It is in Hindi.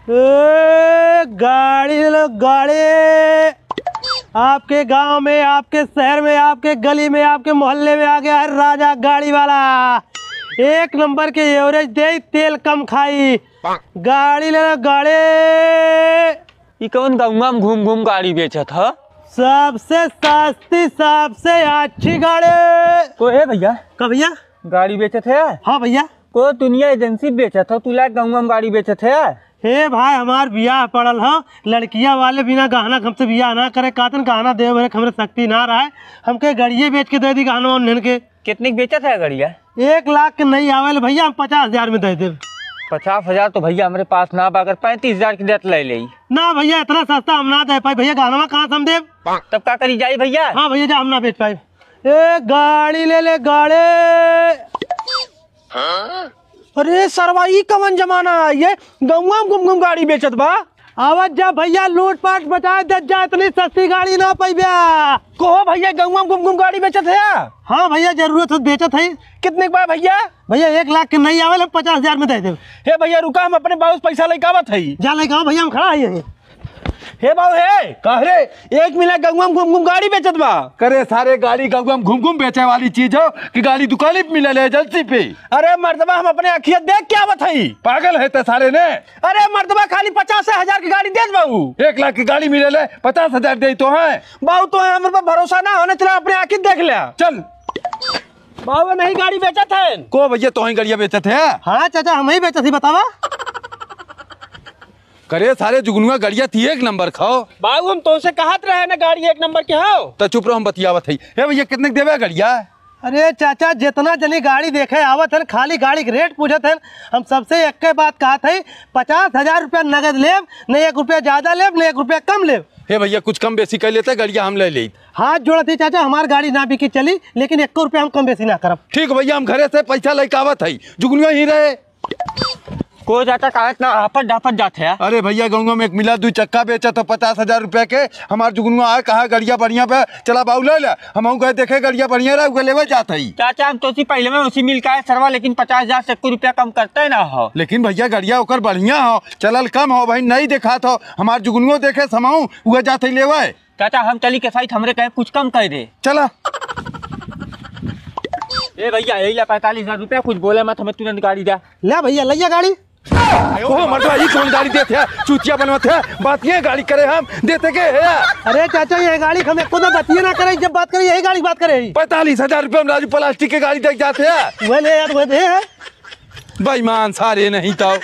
गाड़ी लो गाड़ी। आपके गांव में, आपके शहर में, आपके गली में, आपके मोहल्ले में आ गया है राजा गाड़ी वाला। एक नंबर के एवरेज दे, तेल कम खाई। गाड़ी ले लो गाड़ी। ये कौन गाँव में घूम घूम गाड़ी बेचत है? सबसे सस्ती, सबसे अच्छी गाड़ी। को है भैया? का भैया गाड़ी बेचत है? हाँ भैया। को दुनिया एजेंसी बेचत है, तू लाइक गाँव में गाड़ी बेचत है? हे भाई, हमार बियाह पड़ल है, लड़कियां वाले बिना गहना हमसे बियाह ना करे। कातन गहना दे हमरे शक्ति ना रहा है, हमके गाड़िये बेच के दे दी गहना उन्हें के। कितने बेचत है गाड़िया? 1 लाख के नहीं आवे भैया, हम 50,000 में दे दे। 50,000 तो भैया हमारे पास ना बाकर 35,000 की देत ले ले। ना भैया, इतना सस्ता हम ना दे पाई भैया, गहना कहाँ से हम दे। तब क्या करी जाए भैया? हाँ भैया, जा हम ना बेच पाए। ए गाड़ी ले ले गाड़ी। अरे सरवा, ई कवन जमाना है ये? गौवा में घूम घूम गाड़ी बेचत बा। आवाज जा भैया, लूट पाट बचा दे जा, इतनी सस्ती गाड़ी ना पाई भैया। कहो भैया, गौवा में घूम घूम गाड़ी बेचत है? हाँ भैया, जरूरत है बेचत है। कितने का भैया? भैया 1 लाख के नहीं आवे, 50,000 में दे दे। हे भैया रुका, हम अपने बाबू से पैसा लेके आवत है। जा लेके भैया, हम खड़ा है। हे बाबू हे कहरे, 1 मिनट गौवा में घूम घूम गाड़ी बेचत बा। करे सारे गाड़ी गौवा में घूम घूम बेचे वाली चीज हो कि गाड़ी दुकान पे मिले एजेंसी पे? अरे मर्दबा, हम अपने अखियत देख के आवत है। पागल है ते सारे ने? अरे मर्दबा, खाली 50,000 की गाड़ी दे बाबू। 1 लाख की गाड़ी मिले 50,000 दे तो है बाबू। तो हमारे पर भरोसा ना होने, चला अपने आखिर देख लिया। चल बाबू नहीं गाड़ी बेचत है को भैया, तो ही गाड़िया बेचत है? हाँ चाचा, हम ही बेचत ही, बतावा। करे सारे जुगनुआ गाड़िया थी 1 नंबर खाओ। बाबू, हम तुमसे कहत रहे ना गाड़ी 1 नंबर के हो। तो चुप रहो, हम बतियावत है। हे भैया, कितने देवे गाड़िया? अरे चाचा, जितना जनी गाड़ी देखे आवत है, खाली गाड़ी के रेट पूछत है। हम सबसे एक बात कहा था, 50,000 रुपया नगद लेब, नहीं 1 रुपया ज्यादा लेब, नहीं 1 रुपया कम लेब। हे भैया, कुछ कम बेसी कर लेते, गाड़िया हम ले ली। हाथ जोड़त ही चाचा, हमारी गाड़ी ना बिकी चली, लेकिन 1 रुपया हम कम बेसी ना करब। ठीक भैया, हम घरे से पैसा लेके आवत है, जुगनुआ ही रहे। को जाता कागज ना आपत डापत जाते है। अरे भैया, गंगा में एक मिला 2 चक्का बेचा तो 50,000 रुपया के। हमार जुगनुआ आए, कहा गाड़िया बढ़िया पे चला बाबू ले ले। हम गए देखे गाड़िया बढ़िया रहा, लेवे जाता ही। चाचा, हम तो पहले में उसी मिल का है सरवा, लेकिन 50,000 से 1 रुपया कम करते ना हो। लेकिन भैया, गाड़िया ओकर बढ़िया हो, चलल कम हो भाई, नहीं देखा तो हमार जुगनुओ देखे समाऊ उगे जाते ही लेवे। चाचा, हम चली के साइड हमरे कहे कुछ कम कर दे। चला ए भैया, यही 45,000 रुपया, कुछ बोले मत, हमें तुरंत गाड़ी दे। ले भैया, लैया गाड़ी। ओह मर्दवा, ये कौन गाड़ी देते है? चूतिया बनवते है, बात ये गाड़ी करे हम देते के है? अरे चाचा, ये गाड़ी हम एक खुद बतिये ना करे, जब बात करे यही गाड़ी बात करे। 45,000 रुपये में राजू प्लास्टिक के गाड़ी देख जाते हैं। वह ले यार, वह दे है। बेईमान सारे नहीं तो।